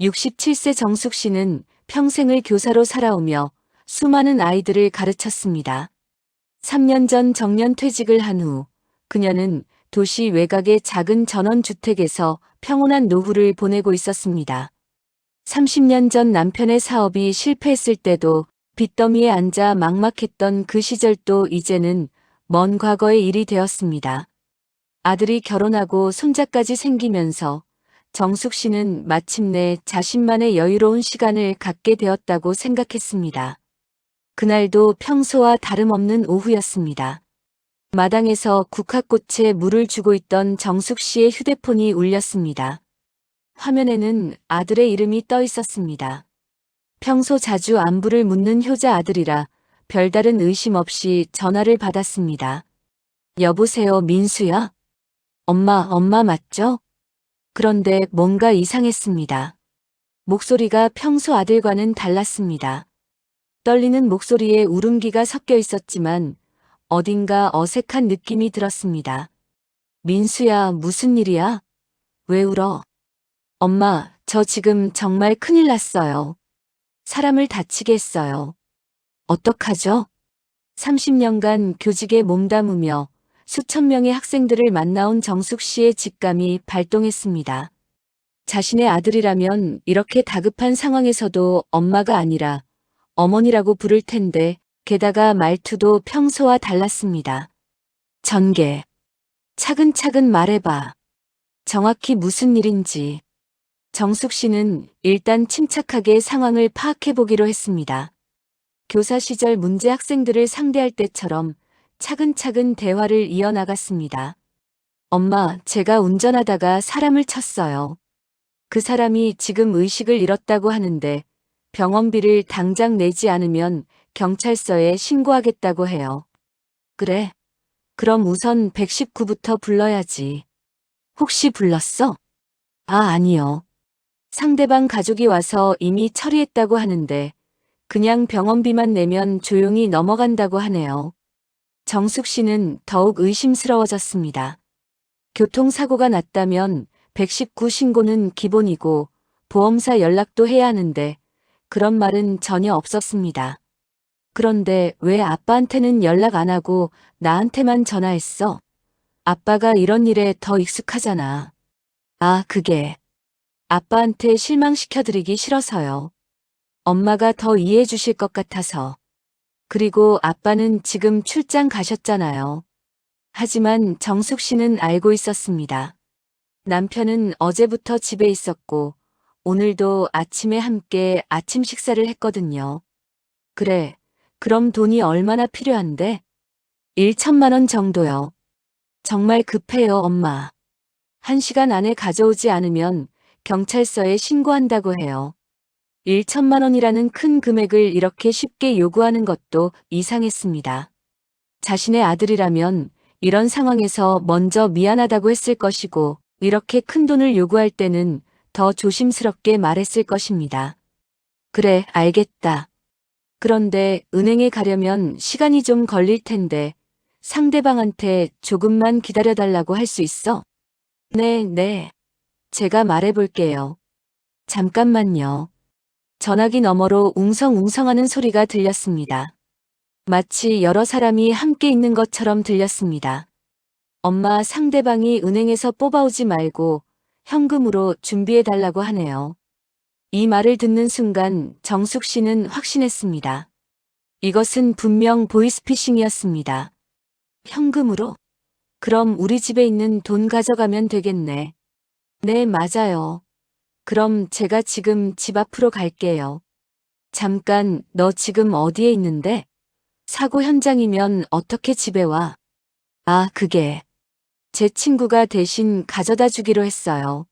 67세 정숙 씨는 평생을 교사로 살아오며 수많은 아이들을 가르쳤습니다. 3년 전 정년 퇴직을 한 후 그녀는 도시 외곽의 작은 전원주택에서 평온한 노후를 보내고 있었습니다. 30년 전 남편의 사업이 실패했을 때도 빚더미에 앉아 막막했던 그 시절도 이제는 먼 과거의 일이 되었습니다. 아들이 결혼하고 손자까지 생기면서 정숙 씨는 마침내 자신만의 여유로운 시간을 갖게 되었다고 생각했습니다. 그날도 평소와 다름없는 오후였습니다. 마당에서 국화꽃에 물을 주고 있던 정숙 씨의 휴대폰이 울렸습니다. 화면에는 아들의 이름이 떠 있었습니다. 평소 자주 안부를 묻는 효자 아들이라 별다른 의심 없이 전화를 받았습니다. 여보세요, 민수야? 엄마 맞죠? 그런데 뭔가 이상했습니다. 목소리가 평소 아들과는 달랐습니다. 떨리는 목소리에 울음기가 섞여 있었지만 어딘가 어색한 느낌이 들었습니다. 민수야, 무슨 일이야? 왜 울어? 엄마, 저 지금 정말 큰일 났어요. 사람을 다치게 했어요. 어떡하죠? 30년간 교직에 몸담으며 수천 명의 학생들을 만나온 정숙 씨의 직감이 발동했습니다. 자신의 아들이라면 이렇게 다급한 상황에서도 엄마가 아니라 어머니라고 부를 텐데 게다가 말투도 평소와 달랐습니다. 전개. 차근차근 말해봐. 정확히 무슨 일인지. 정숙 씨는 일단 침착하게 상황을 파악해보기로 했습니다. 교사 시절 문제 학생들을 상대할 때처럼 차근차근 대화를 이어나갔습니다. 엄마, 제가 운전하다가 사람을 쳤어요. 그 사람이 지금 의식을 잃었다고 하는데 병원비를 당장 내지 않으면 경찰서에 신고하겠다고 해요. 그래? 그럼 우선 119부터 불러야지. 혹시 불렀어? 아니요. 상대방 가족이 와서 이미 처리했다고 하는데 그냥 병원비만 내면 조용히 넘어간다고 하네요. 정숙 씨는 더욱 의심스러워졌습니다. 교통사고가 났다면 119 신고는 기본이고 보험사 연락도 해야 하는데 그런 말은 전혀 없었습니다. 그런데 왜 아빠한테는 연락 안 하고 나한테만 전화했어? 아빠가 이런 일에 더 익숙하잖아. 그게 아빠한테 실망시켜드리기 싫어서요. 엄마가 더 이해해 주실 것 같아서. 그리고 아빠는 지금 출장 가셨잖아요. 하지만 정숙 씨는 알고 있었습니다. 남편은 어제부터 집에 있었고 오늘도 아침에 함께 아침 식사를 했거든요. 그래, 그럼 돈이 얼마나 필요한데? 1천만 원 정도요. 정말 급해요, 엄마. 1시간 안에 가져오지 않으면 경찰서에 신고한다고 해요. 1천만 원이라는 큰 금액을 이렇게 쉽게 요구하는 것도 이상했습니다. 자신의 아들이라면 이런 상황에서 먼저 미안하다고 했을 것이고 이렇게 큰 돈을 요구할 때는 더 조심스럽게 말했을 것입니다. 그래, 알겠다. 그런데 은행에 가려면 시간이 좀 걸릴 텐데 상대방한테 조금만 기다려달라고 할 수 있어? 네. 제가 말해볼게요. 잠깐만요. 전화기 너머로 웅성웅성하는 소리가 들렸습니다. 마치 여러 사람이 함께 있는 것처럼 들렸습니다. 엄마, 상대방이 은행에서 뽑아오지 말고 현금으로 준비해달라고 하네요. 이 말을 듣는 순간 정숙 씨는 확신했습니다. 이것은 분명 보이스피싱이었습니다. 현금으로? 그럼 우리 집에 있는 돈 가져가면 되겠네. 네, 맞아요. 그럼 제가 지금 집 앞으로 갈게요. 잠깐, 너 지금 어디에 있는데? 사고 현장이면 어떻게 집에 와? 그게 제 친구가 대신 가져다 주기로 했어요.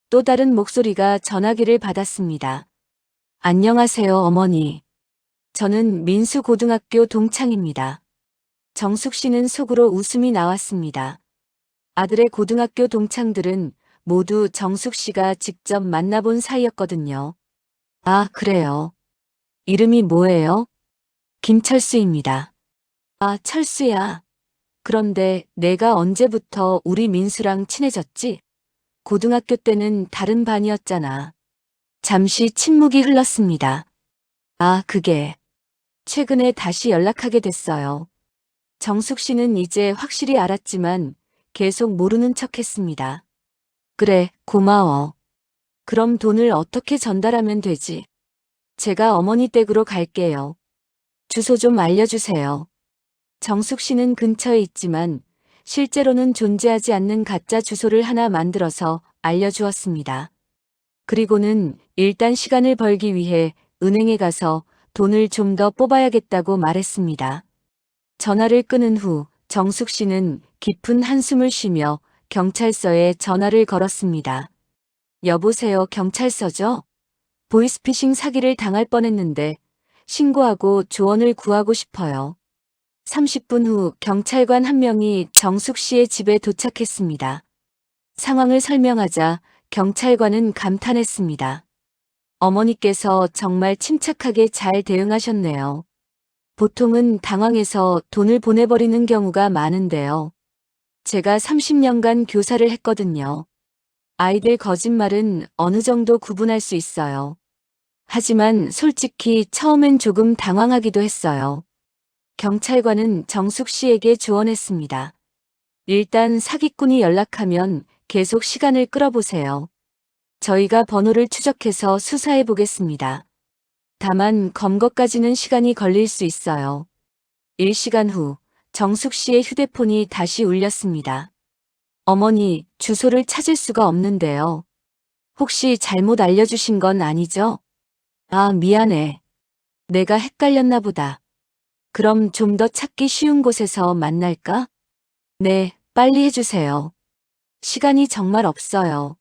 또 다른 목소리가 전화기를 받았습니다. 안녕하세요, 어머니. 저는 민수고등학교 동창입니다. 정숙 씨는 속으로 웃음이 나왔습니다. 아들의 고등학교 동창들은 모두 정숙 씨가 직접 만나본 사이였거든요. 그래요. 이름이 뭐예요? 김철수입니다. 철수야. 그런데 내가 언제부터 우리 민수랑 친해졌지? 고등학교 때는 다른 반이었잖아. 잠시 침묵이 흘렀습니다. 아, 그게. 최근에 다시 연락하게 됐어요. 정숙 씨는 이제 확실히 알았지만 계속 모르는 척 했습니다. 그래, 고마워. 그럼 돈을 어떻게 전달하면 되지? 제가 어머니 댁으로 갈게요. 주소 좀 알려주세요. 정숙 씨는 근처에 있지만 실제로는 존재하지 않는 가짜 주소를 하나 만들어서 알려주었습니다. 그리고는 일단 시간을 벌기 위해 은행에 가서 돈을 좀 더 뽑아야겠다고 말했습니다. 전화를 끊은 후 정숙 씨는 깊은 한숨을 쉬며 경찰서에 전화를 걸었습니다. 여보세요, 경찰서죠? 보이스피싱 사기를 당할 뻔했는데 신고하고 조언을 구하고 싶어요. 30분 후 경찰관 한 명이 정숙 씨의 집에 도착했습니다. 상황을 설명하자 경찰관은 감탄했습니다. 어머니께서 정말 침착하게 잘 대응하셨네요. 보통은 당황해서 돈을 보내버리는 경우가 많은데요. 제가 30년간 교사를 했거든요. 아이들 거짓말은 어느 정도 구분할 수 있어요. 하지만 솔직히 처음엔 조금 당황하기도 했어요. 경찰관은 정숙 씨에게 조언했습니다. 일단 사기꾼이 연락하면 계속 시간을 끌어보세요. 저희가 번호를 추적해서 수사해 보겠습니다. 다만 검거까지는 시간이 걸릴 수 있어요. 1시간 후 정숙 씨의 휴대폰이 다시 울렸습니다. 어머니, 주소를 찾을 수가 없는데요. 혹시 잘못 알려주신 건 아니죠? 아, 미안해. 내가 헷갈렸나 보다. 그럼 좀 더 찾기 쉬운 곳에서 만날까? 네, 빨리 해주세요. 시간이 정말 없어요.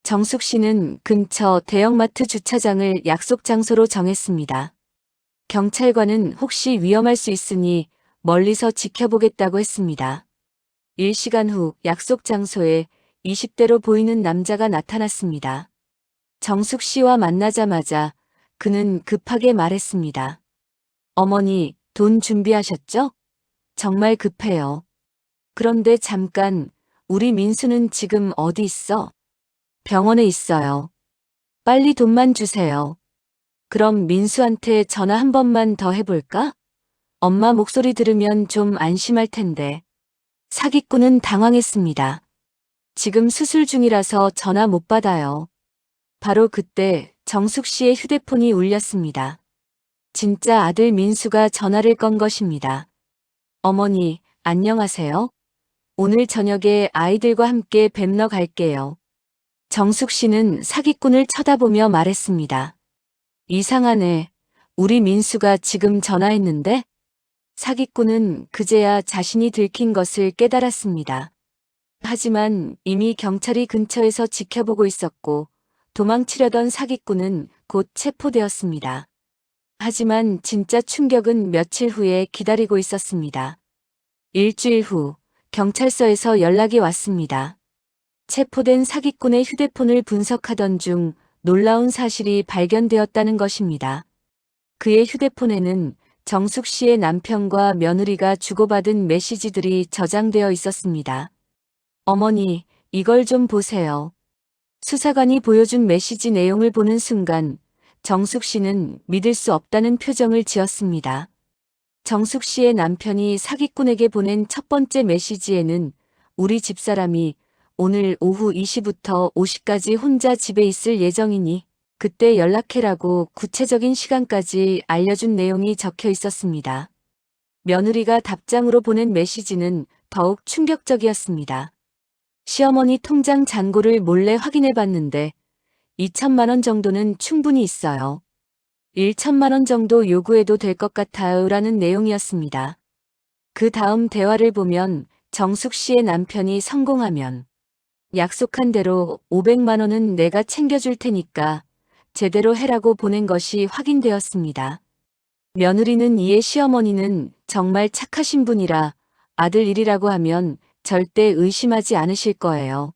정숙 씨는 근처 대형마트 주차장을 약속 장소로 정했습니다. 경찰관은 혹시 위험할 수 있으니 멀리서 지켜보겠다고 했습니다. 1시간 후 약속 장소에 20대로 보이는 남자가 나타났습니다. 정숙 씨와 만나자마자 그는 급하게 말했습니다. 어머니, 돈 준비하셨죠? 정말 급해요. 그런데 잠깐, 우리 민수는 지금 어디 있어? 병원에 있어요. 빨리 돈만 주세요. 그럼 민수한테 전화 한 번만 더 해볼까? 엄마 목소리 들으면 좀 안심할 텐데. 사기꾼은 당황했습니다. 지금 수술 중이라서 전화 못 받아요. 바로 그때 정숙 씨의 휴대폰이 울렸습니다. 진짜 아들 민수가 전화를 건 것입니다. 어머니, 안녕하세요. 오늘 저녁에 아이들과 함께 뵙러 갈게요. 정숙 씨는 사기꾼을 쳐다보며 말했습니다. 이상하네. 우리 민수가 지금 전화했는데? 사기꾼은 그제야 자신이 들킨 것을 깨달았습니다. 하지만 이미 경찰이 근처에서 지켜보고 있었고 도망치려던 사기꾼은 곧 체포되었습니다. 하지만 진짜 충격은 며칠 후에 기다리고 있었습니다. 일주일 후 경찰서에서 연락이 왔습니다. 체포된 사기꾼의 휴대폰을 분석하던 중 놀라운 사실이 발견되었다는 것입니다. 그의 휴대폰에는 정숙 씨의 남편과 며느리가 주고받은 메시지들이 저장되어 있었습니다. 어머니, 이걸 좀 보세요. 수사관이 보여준 메시지 내용을 보는 순간 정숙 씨는 믿을 수 없다는 표정을 지었습니다. 정숙 씨의 남편이 사기꾼에게 보낸 첫 번째 메시지에는 우리 집사람이 오늘 오후 2시부터 5시까지 혼자 집에 있을 예정이니 그때 연락해라고 구체적인 시간까지 알려준 내용이 적혀 있었습니다. 며느리가 답장으로 보낸 메시지는 더욱 충격적이었습니다. 시어머니 통장 잔고를 몰래 확인해 봤는데 2천만 원 정도는 충분히 있어요. 1천만 원 정도 요구해도 될 것 같아요 라는 내용이었습니다. 그 다음 대화를 보면 정숙 씨의 남편이 성공하면 약속한 대로 500만 원은 내가 챙겨줄 테니까 제대로 해라고 보낸 것이 확인되었습니다. 며느리는 이에 시어머니는 정말 착하신 분이라 아들 일이라고 하면 절대 의심하지 않으실 거예요.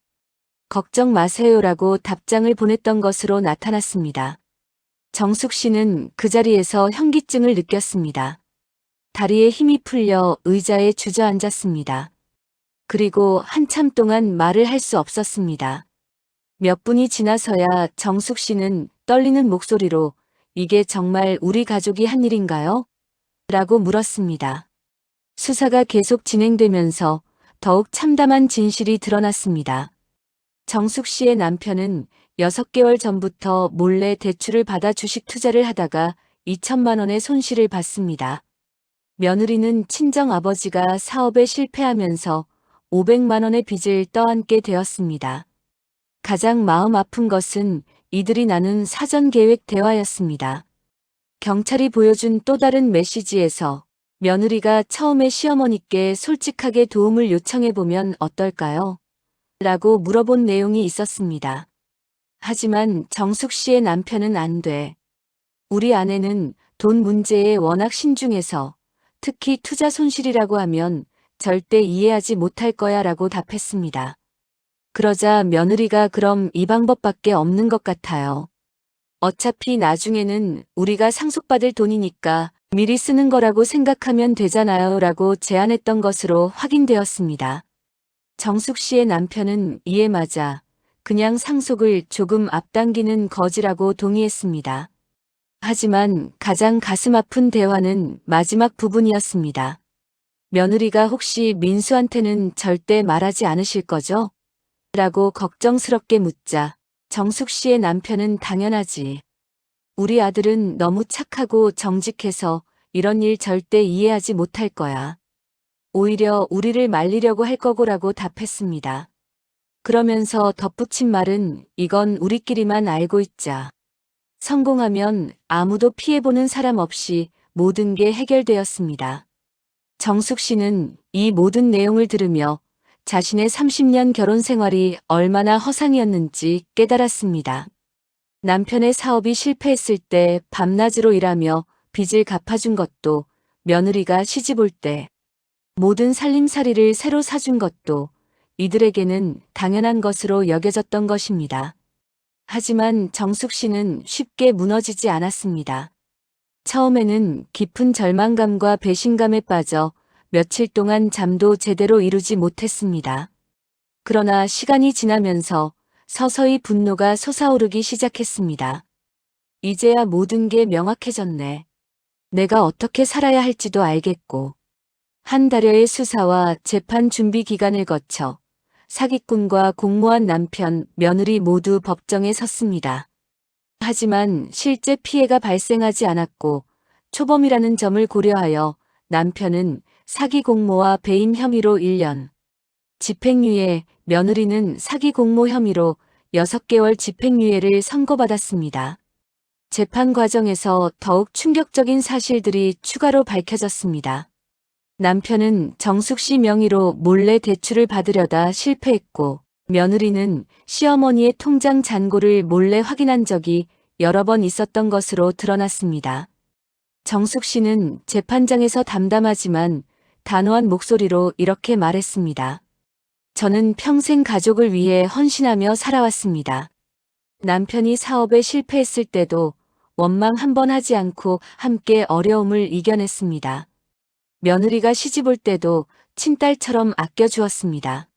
걱정 마세요라고 답장을 보냈던 것으로 나타났습니다. 정숙 씨는 그 자리에서 현기증을 느꼈습니다. 다리에 힘이 풀려 의자에 주저앉았습니다. 그리고 한참 동안 말을 할 수 없었습니다. 몇 분이 지나서야 정숙 씨는 떨리는 목소리로 이게 정말 우리 가족이 한 일인가요? 라고 물었습니다. 수사가 계속 진행되면서 더욱 참담한 진실이 드러났습니다. 정숙 씨의 남편은 6개월 전부터 몰래 대출을 받아 주식 투자를 하다가 2천만 원의 손실을 봤습니다. 며느리는 친정 아버지가 사업에 실패하면서 500만 원의 빚을 떠안게 되었습니다. 가장 마음 아픈 것은 이들이 나눈 사전 계획 대화였습니다. 경찰이 보여준 또 다른 메시지에서 며느리가 처음에 시어머니께 솔직하게 도움을 요청해보면 어떨까요? 라고 물어본 내용이 있었습니다. 하지만 정숙 씨의 남편은 안 돼. 우리 아내는 돈 문제에 워낙 신중해서 특히 투자 손실이라고 하면 절대 이해하지 못할 거야 라고 답했습니다. 그러자 며느리가 그럼 이 방법밖에 없는 것 같아요. 어차피 나중에는 우리가 상속받을 돈이니까 미리 쓰는 거라고 생각하면 되잖아요 라고 제안했던 것으로 확인되었습니다. 정숙 씨의 남편은 이에 맞아 그냥 상속을 조금 앞당기는 거지라고 동의했습니다. 하지만 가장 가슴 아픈 대화는 마지막 부분이었습니다. 며느리가 혹시 민수한테는 절대 말하지 않으실 거죠? 라고 걱정스럽게 묻자 정숙 씨의 남편은 당연하지. 우리 아들은 너무 착하고 정직해서 이런 일 절대 이해하지 못할 거야. 오히려 우리를 말리려고 할 거고라고 답했습니다. 그러면서 덧붙인 말은 이건 우리끼리만 알고 있자. 성공하면 아무도 피해보는 사람 없이 모든 게 해결되었습니다. 정숙 씨는 이 모든 내용을 들으며 자신의 30년 결혼 생활이 얼마나 허상이었는지 깨달았습니다. 남편의 사업이 실패했을 때 밤낮으로 일하며 빚을 갚아준 것도, 며느리가 시집 올 때 모든 살림살이를 새로 사준 것도 이들에게는 당연한 것으로 여겨졌던 것입니다. 하지만 정숙 씨는 쉽게 무너지지 않았습니다. 처음에는 깊은 절망감과 배신감에 빠져 며칠 동안 잠도 제대로 이루지 못했습니다. 그러나 시간이 지나면서 서서히 분노가 솟아오르기 시작했습니다. 이제야 모든 게 명확해졌네. 내가 어떻게 살아야 할지도 알겠고. 한 달여의 수사와 재판 준비 기간을 거쳐 사기꾼과 공모한 남편, 며느리 모두 법정에 섰습니다. 하지만 실제 피해가 발생하지 않았고 초범이라는 점을 고려하여 남편은 사기 공모와 배임 혐의로 1년, 집행유예, 며느리는 사기 공모 혐의로 6개월 집행유예를 선고받았습니다. 재판 과정에서 더욱 충격적인 사실들이 추가로 밝혀졌습니다. 남편은 정숙 씨 명의로 몰래 대출을 받으려다 실패했고, 며느리는 시어머니의 통장 잔고를 몰래 확인한 적이 여러 번 있었던 것으로 드러났습니다. 정숙 씨는 재판장에서 담담하지만 단호한 목소리로 이렇게 말했습니다. 저는 평생 가족을 위해 헌신하며 살아왔습니다. 남편이 사업에 실패했을 때도 원망 한 번 하지 않고 함께 어려움을 이겨냈습니다. 며느리가 시집 올 때도 친딸처럼 아껴주었습니다.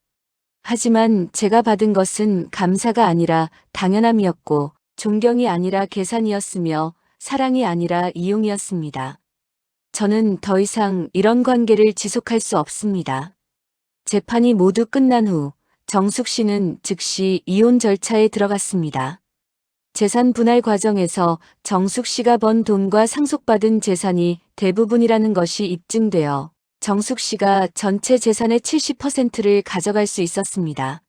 하지만 제가 받은 것은 감사가 아니라 당연함이었고 존경이 아니라 계산이었으며 사랑이 아니라 이용이었습니다. 저는 더 이상 이런 관계를 지속할 수 없습니다. 재판이 모두 끝난 후 정숙 씨는 즉시 이혼 절차에 들어갔습니다. 재산 분할 과정에서 정숙 씨가 번 돈과 상속받은 재산이 대부분이라는 것이 입증되어 정숙 씨가 전체 재산의 70%를 가져갈 수 있었습니다.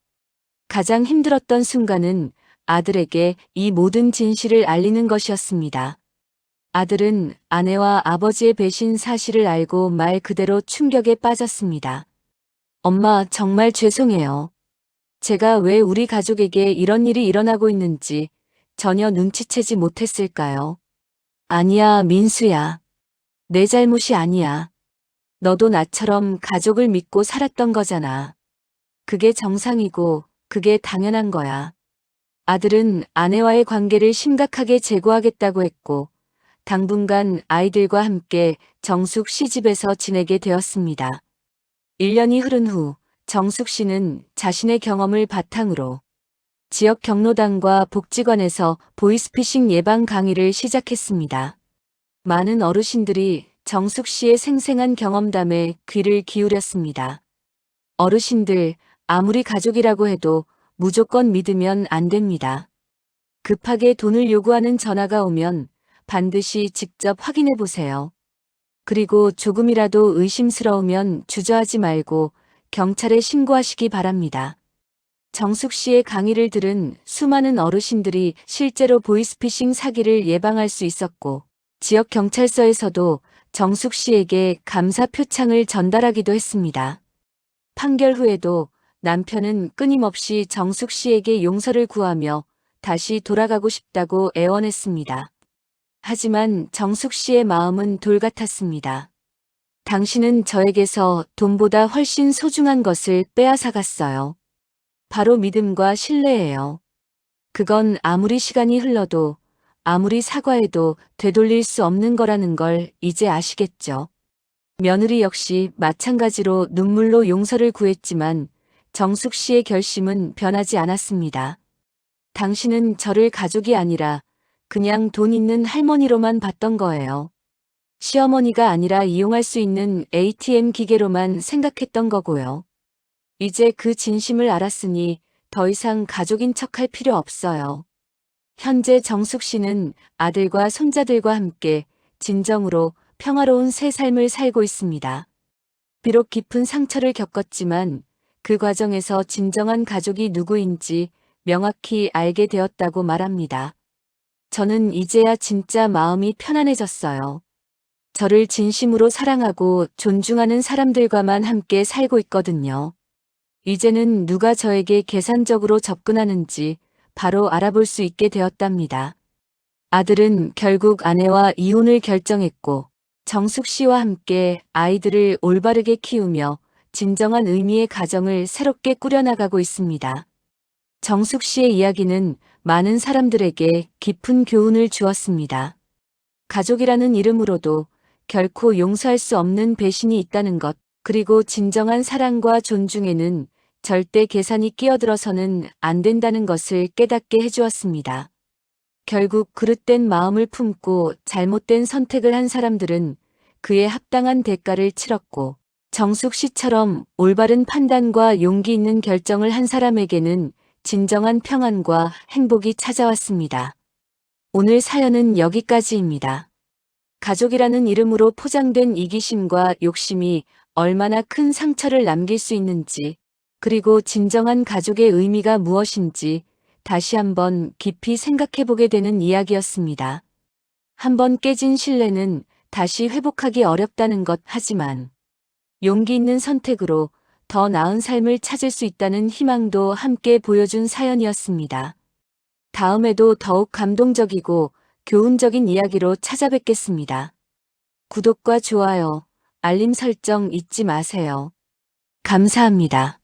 가장 힘들었던 순간은 아들에게 이 모든 진실을 알리는 것이었습니다. 아들은 아내와 아버지의 배신 사실을 알고 말 그대로 충격에 빠졌습니다. 엄마, 정말 죄송해요. 제가 왜 우리 가족에게 이런 일이 일어나고 있는지 전혀 눈치채지 못했을까요? 아니야, 민수야. 내 잘못이 아니야. 너도 나처럼 가족을 믿고 살았던 거잖아. 그게 정상이고 그게 당연한 거야. 아들은 아내와의 관계를 심각하게 재고하겠다고 했고 당분간 아이들과 함께 정숙 씨 집에서 지내게 되었습니다. 1년이 흐른 후 정숙 씨는 자신의 경험을 바탕으로 지역 경로당과 복지관에서 보이스피싱 예방 강의를 시작했습니다. 많은 어르신들이 정숙 씨의 생생한 경험담에 귀를 기울였습니다. 어르신들, 아무리 가족이라고 해도 무조건 믿으면 안 됩니다. 급하게 돈을 요구하는 전화가 오면 반드시 직접 확인해 보세요. 그리고 조금이라도 의심스러우면 주저하지 말고 경찰에 신고하시기 바랍니다. 정숙 씨의 강의를 들은 수많은 어르신들이 실제로 보이스피싱 사기를 예방할 수 있었고, 지역 경찰서에서도 정숙 씨에게 감사 표창을 전달하기도 했습니다. 판결 후에도 남편은 끊임없이 정숙 씨에게 용서를 구하며 다시 돌아가고 싶다고 애원했습니다. 하지만 정숙 씨의 마음은 돌 같았습니다. 당신은 저에게서 돈보다 훨씬 소중한 것을 빼앗아갔어요. 바로 믿음과 신뢰예요. 그건 아무리 시간이 흘러도 아무리 사과해도 되돌릴 수 없는 거라는 걸 이제 아시겠죠. 며느리 역시 마찬가지로 눈물로 용서를 구했지만 정숙 씨의 결심은 변하지 않았습니다. 당신은 저를 가족이 아니라 그냥 돈 있는 할머니로만 봤던 거예요. 시어머니가 아니라 이용할 수 있는 ATM 기계로만 생각했던 거고요. 이제 그 진심을 알았으니 더 이상 가족인 척할 필요 없어요. 현재 정숙 씨는 아들과 손자들과 함께 진정으로 평화로운 새 삶을 살고 있습니다. 비록 깊은 상처를 겪었지만 그 과정에서 진정한 가족이 누구인지 명확히 알게 되었다고 말합니다. 저는 이제야 진짜 마음이 편안해졌어요. 저를 진심으로 사랑하고 존중하는 사람들과만 함께 살고 있거든요. 이제는 누가 저에게 계산적으로 접근하는지 바로 알아볼 수 있게 되었답니다. 아들은 결국 아내와 이혼을 결정했고 정숙 씨와 함께 아이들을 올바르게 키우며 진정한 의미의 가정을 새롭게 꾸려나가고 있습니다. 정숙 씨의 이야기는 많은 사람들에게 깊은 교훈을 주었습니다. 가족이라는 이름으로도 결코 용서할 수 없는 배신이 있다는 것, 그리고 진정한 사랑과 존중에는 절대 계산이 끼어들어서는 안 된다는 것을 깨닫게 해주었습니다. 결국 그릇된 마음을 품고 잘못된 선택을 한 사람들은 그에 합당한 대가를 치렀고, 정숙 씨처럼 올바른 판단과 용기 있는 결정을 한 사람에게는 진정한 평안과 행복이 찾아왔습니다. 오늘 사연은 여기까지입니다. 가족이라는 이름으로 포장된 이기심과 욕심이 얼마나 큰 상처를 남길 수 있는지, 그리고 진정한 가족의 의미가 무엇인지 다시 한번 깊이 생각해보게 되는 이야기였습니다. 한번 깨진 신뢰는 다시 회복하기 어렵다는 것, 하지만 용기 있는 선택으로 더 나은 삶을 찾을 수 있다는 희망도 함께 보여준 사연이었습니다. 다음에도 더욱 감동적이고 교훈적인 이야기로 찾아뵙겠습니다. 구독과 좋아요, 알림 설정 잊지 마세요. 감사합니다.